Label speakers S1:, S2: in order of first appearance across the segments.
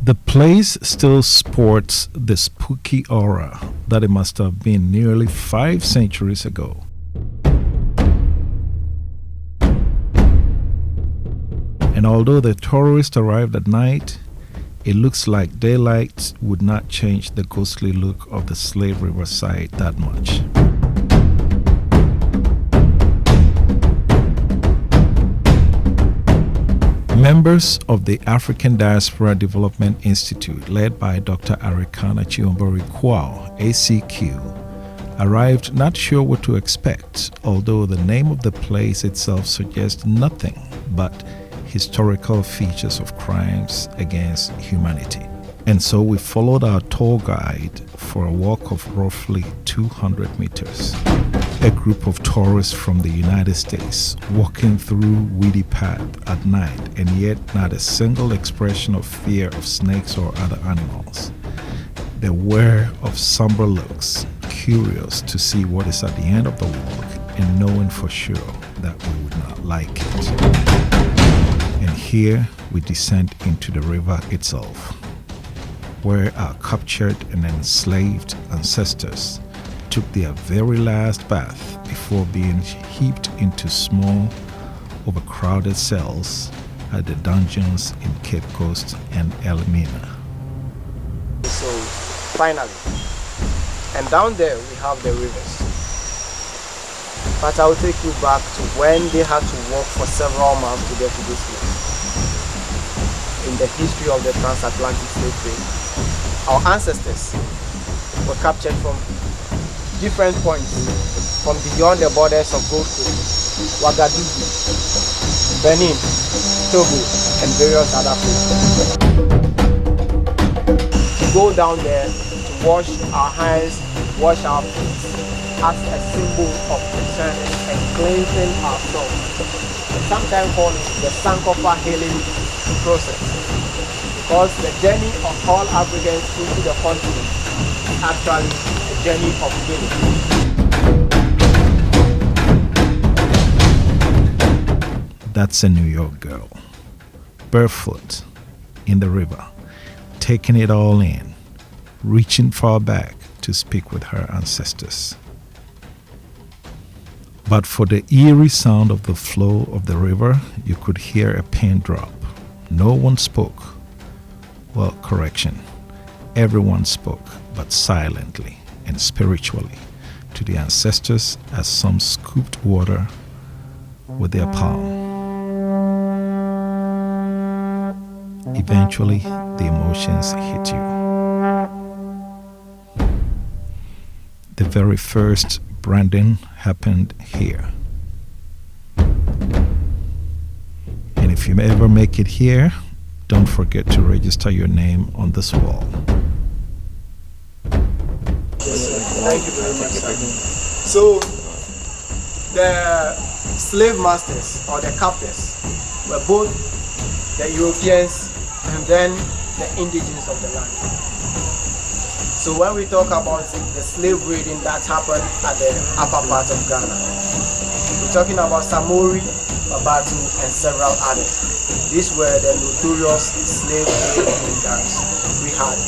S1: The place still sports the spooky aura that it must have been nearly 5 centuries ago. And although the tourists arrived at night, it looks like daylight would not change the ghostly look of the Slave River site that much. Members of the African Diaspora Development Institute, led by Dr. Arikana Chiombori Kwao, ACQ, arrived not sure what to expect, although the name of the place itself suggests nothing but historical features of crimes against humanity. And so we followed our tour guide for a walk of roughly 200 meters. A group of tourists from the United States walking through weedy path at night, and yet not a single expression of fear of snakes or other animals. They were of somber looks, curious to see what is at the end of the walk, and knowing for sure that we would not like it. And here we descend into the river itself, where our captured and enslaved ancestors took their very last bath before being heaped into small, overcrowded cells at the dungeons in Cape Coast and Elmina.
S2: So, finally, and down there we have the rivers. But I'll take you back to when they had to walk for several miles to get to this place. In the history of the transatlantic slave trade, our ancestors were captured from different points, from beyond the borders of Gold Coast, Ouagadougou, Benin, Togo, and various other places. To go down there to wash our hands, wash our feet, as a symbol of returning and cleansing ourselves. Sometimes called the Sankofa healing process, because the journey of all Africans into the continent is actually a journey of healing.
S1: That's a New York girl, barefoot in the river, taking it all in, reaching far back to speak with her ancestors. But for the eerie sound of the flow of the river, you could hear a pin drop. No one spoke. Well, correction. Everyone spoke, but silently and spiritually, to the ancestors as some scooped water with their palm. Eventually, the emotions hit you. The very first branding happened here. And if you ever make it here, don't forget to register your name on this wall.
S2: Thank you very much, sir. So, the slave masters or the captors were both the Europeans and then the indigenous of the land. So when we talk about the slave raiding that happened at the upper part of Ghana, we're talking about Samori, Babatu, and several others. These were the notorious slave raiding gangs we had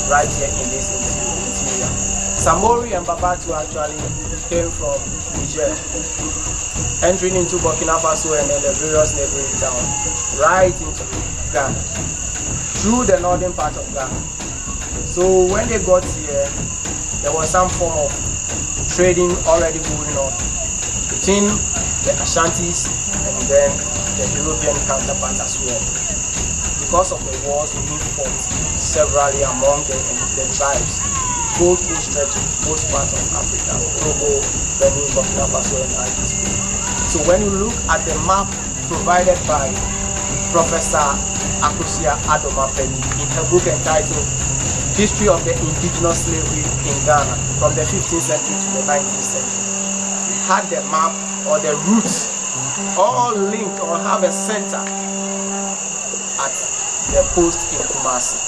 S2: right here in this interior. Samori and Babatu actually came from Niger, entering into Burkina Faso and then the various neighboring towns, right into Ghana, through the northern part of Ghana. So when they got here, there was some form of trading already going on between the Ashantis and then the European counterpart as well. Because of the wars being fought severally among the tribes, Gold Coast stretch most parts of Africa, Togo, Benin, Burkina Faso, and Ivory Coast. So when you look at the map provided by Professor Akosia Adomapeli in her book entitled History of the Indigenous Slavery in Ghana from the 15th century to the 19th century, we had the map or the roots all linked or have a center at the post in Kumasi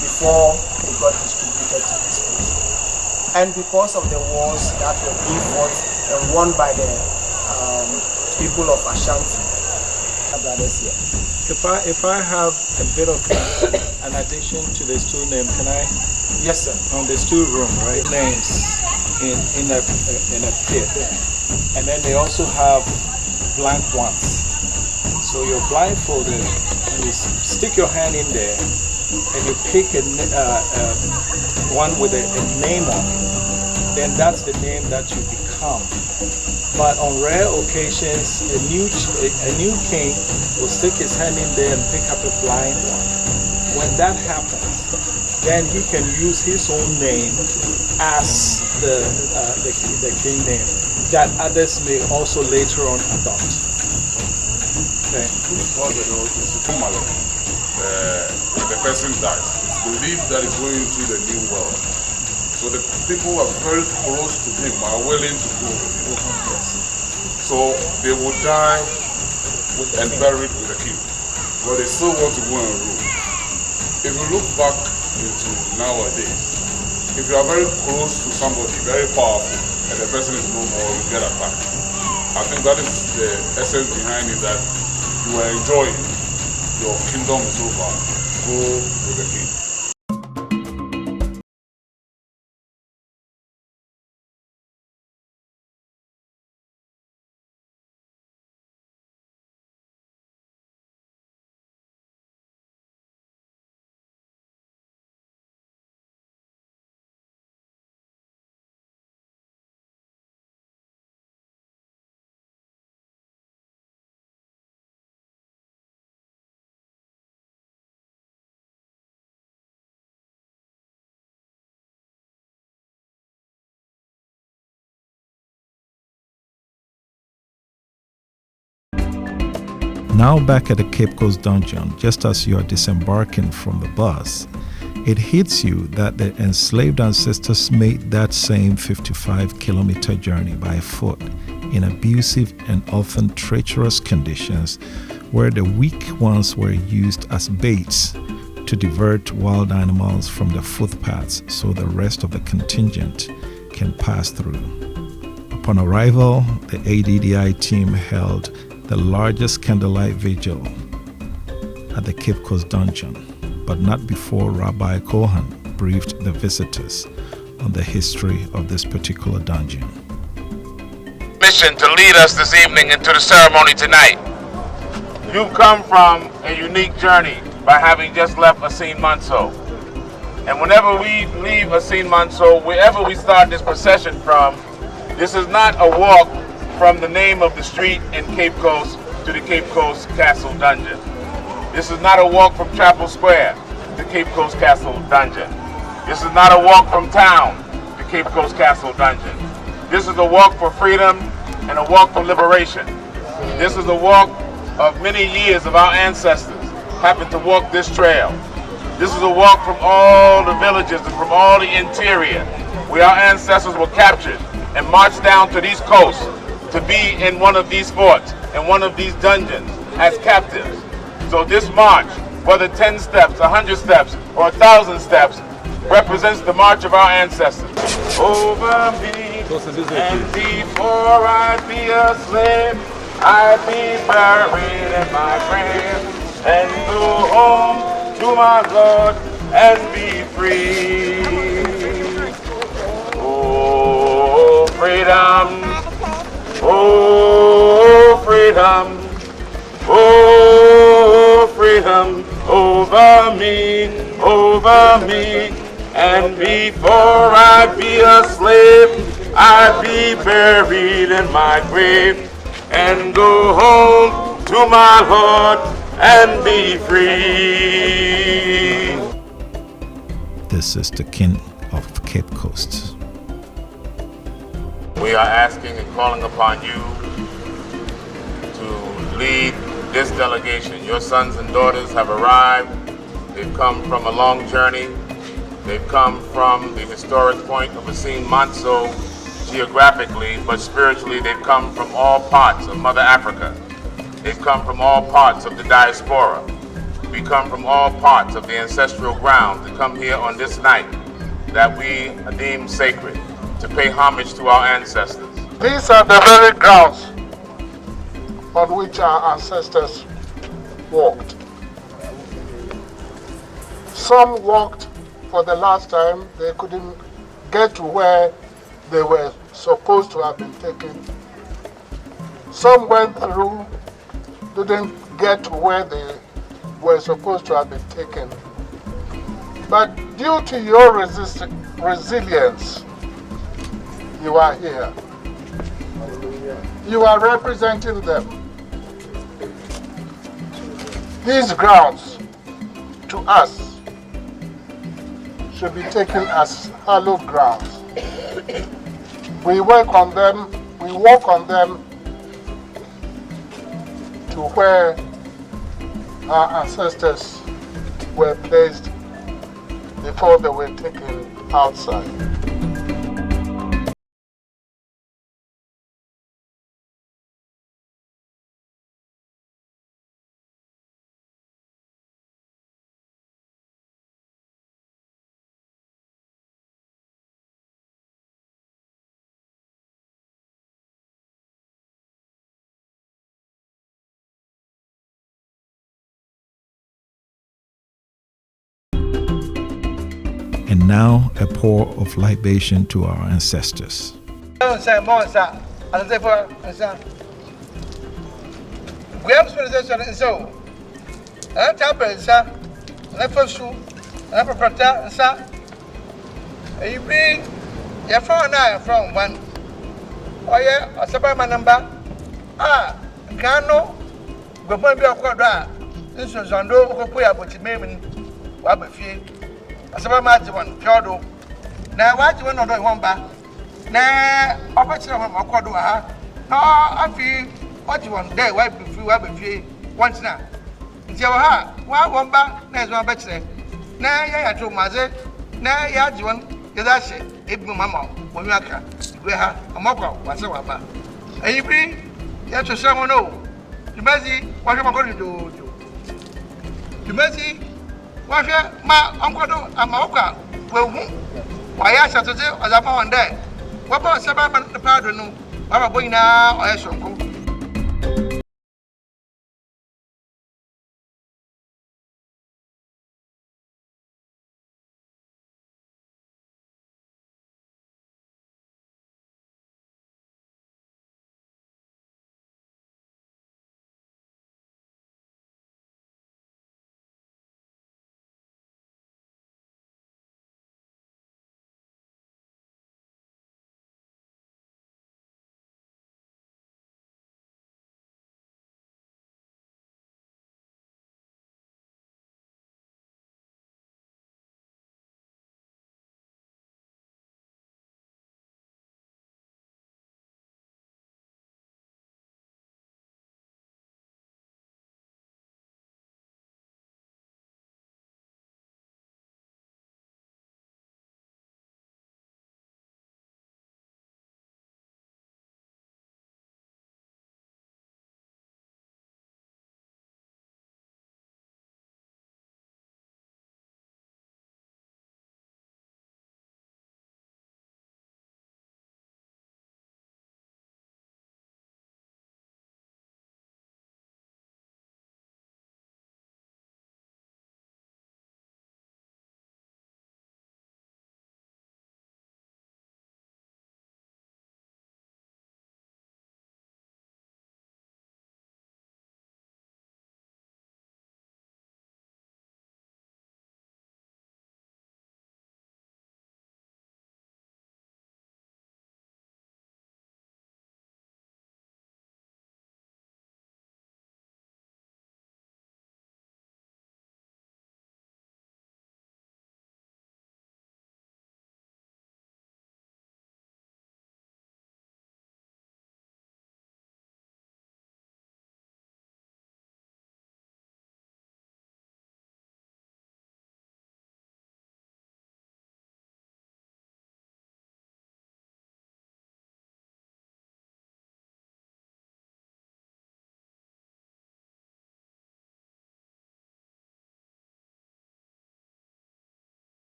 S2: before they got distributed to this place. And because of the wars that were being fought and won by the people of Ashanti, brothers here.
S1: If I have a bit of an addition to the stool name, can I?
S2: Yes, sir.
S1: On the stool room, right? Names in a pit, and then they also have blank ones. So you're blindfolded, and you stick your hand in there, and you pick one with a name on it. Then that's the name that you become. But on rare occasions, a new king will stick his hand in there and pick up a blind one. When that happens, then he can use his own name as the king name that others may also later on adopt. Okay.
S3: When the person dies, it's believed that he's going into the new world. So the people who are very close to him are willing to go with him. So they will die and buried with the king. But they still want to go and rule. If you look back into nowadays, if you are very close to somebody, very powerful, and the person is no more, you get attacked. I think that is the essence behind it, that you are enjoying. Your kingdom is over. Go with the king.
S1: Now back at the Cape Coast dungeon, just as you are disembarking from the bus, it hits you that the enslaved ancestors made that same 55-kilometer journey by foot in abusive and often treacherous conditions, where the weak ones were used as baits to divert wild animals from the footpaths so the rest of the contingent can pass through. Upon arrival, the ADDI team held the largest candlelight vigil at the Cape Coast dungeon, but not before Rabbi Cohen briefed the visitors on the history of this particular dungeon.
S4: Mission to lead us this evening into the ceremony tonight. You've come from a unique journey by having just left Asin Manso. And whenever we leave Asin Manso, wherever we start this procession from, this is not a walk from the name of the street in Cape Coast to the Cape Coast Castle Dungeon. This is not a walk from Chapel Square to Cape Coast Castle Dungeon. This is not a walk from town to Cape Coast Castle Dungeon. This is a walk for freedom and a walk for liberation. This is a walk of many years of our ancestors happened to walk this trail. This is a walk from all the villages and from all the interior where our ancestors were captured and marched down to these coasts to be in one of these forts, in one of these dungeons as captives. So this march, whether 10 steps, 100 steps, or 1,000 steps, represents the march of our ancestors. Over me, and before I be a slave, I be buried in my grave, and go home to my Lord and be free. Oh, freedom. Oh, freedom, oh, freedom, over me, and before I be a slave, I be buried in my grave, and go home to my Lord and be free.
S1: This is the King of Cape Coast.
S4: We are asking and calling upon you to lead this delegation. Your sons and daughters have arrived. They've come from a long journey. They've come from the historic point of Asin Manso geographically, but spiritually they've come from all parts of Mother Africa. They've come from all parts of the diaspora. We come from all parts of the ancestral ground to come here on this night that we deem sacred, to pay homage to our ancestors.
S5: These are the very grounds on which our ancestors walked. Some walked for the last time. They couldn't get to where they were supposed to have been taken. Some went through, didn't get to where they were supposed to have been taken. But due to your resilience, you are here. You are representing them. These grounds, to us, should be taken as hallowed grounds. We work on them, we walk on them to where our ancestors were placed before they were taken outside.
S1: And now a pour of libation to our ancestors.
S6: Asaba ma ji won fiodo na wa ji won odo won ba na opachira won makodo ha no afi o ji won dey wa be fi won tina nti wa ha wa won ba na ezo ba kire na ya to maze na ya ji won ya da she ebi mama won aka igwe ha amakwa wa se wa ba ayibi ya to se won no Jumazi wa se makodo do Jumazi wahwe ma onkodo amawka wehu waya shatoje ozama wonde waba saba man pado no baba boyina oya shonko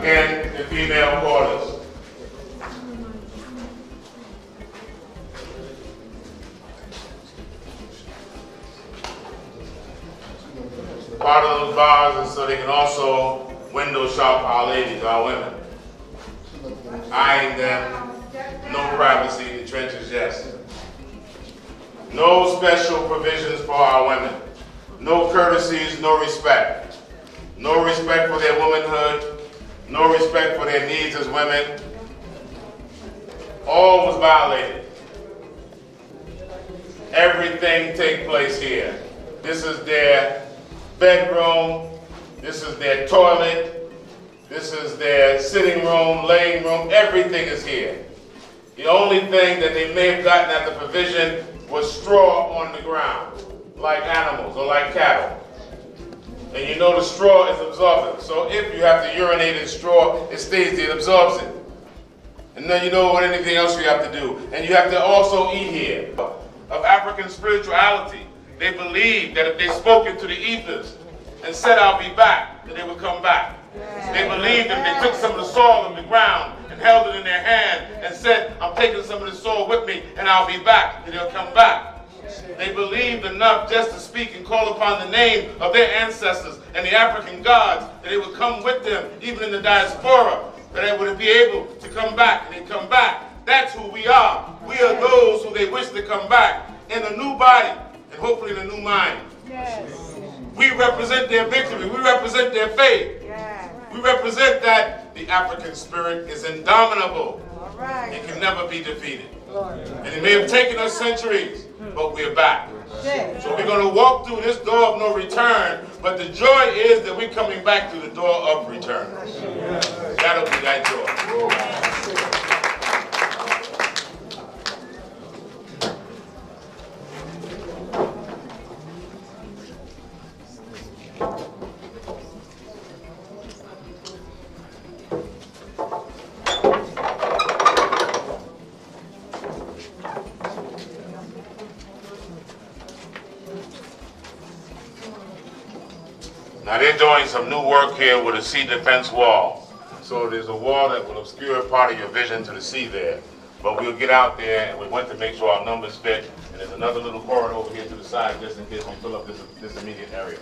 S4: Again, the female quarters. Part of those bars is so they can also window shop our ladies, our women. Eyeing them, no privacy, the trenches, yes. No special provisions for our women. No courtesies, no respect. No respect for their womanhood. No respect for their needs as women. All was violated. Everything take place here. This is their bedroom. This is their toilet. This is their sitting room, laying room. Everything is here. The only thing that they may have gotten at the provision was straw on the ground, like animals or like cattle. And you know the straw is absorbent. So if you have to urinate in straw, it stays there, it absorbs it. And then you know what anything else you have to do. And you have to also eat here. Of African spirituality, they believed that if they spoke into the ethers and said, "I'll be back," that they would come back. They believed if they took some of the soil on the ground and held it in their hand and said, "I'm taking some of the soil with me and I'll be back," that they'll come back. They believed enough just to speak and call upon the name of their ancestors and the African gods, that they would come with them, even in the diaspora, that they would be able to come back, and they come back. That's who we are. We are those who they wish to come back in a new body and hopefully in a new mind. Yes. We represent their victory. We represent their faith. Yes. We represent that the African spirit is indomitable. Right. It can never be defeated. And it may have taken us centuries, but we're back. So we're going to walk through this door of no return, but the joy is that we're coming back through the door of return. That'll be that joy. Now they're doing some new work here with a sea defense wall. So there's a wall that will obscure part of your vision to the sea there. But we'll get out there, and we want to make sure our numbers fit. And there's another little corridor over here to the side just in case we fill up this immediate area.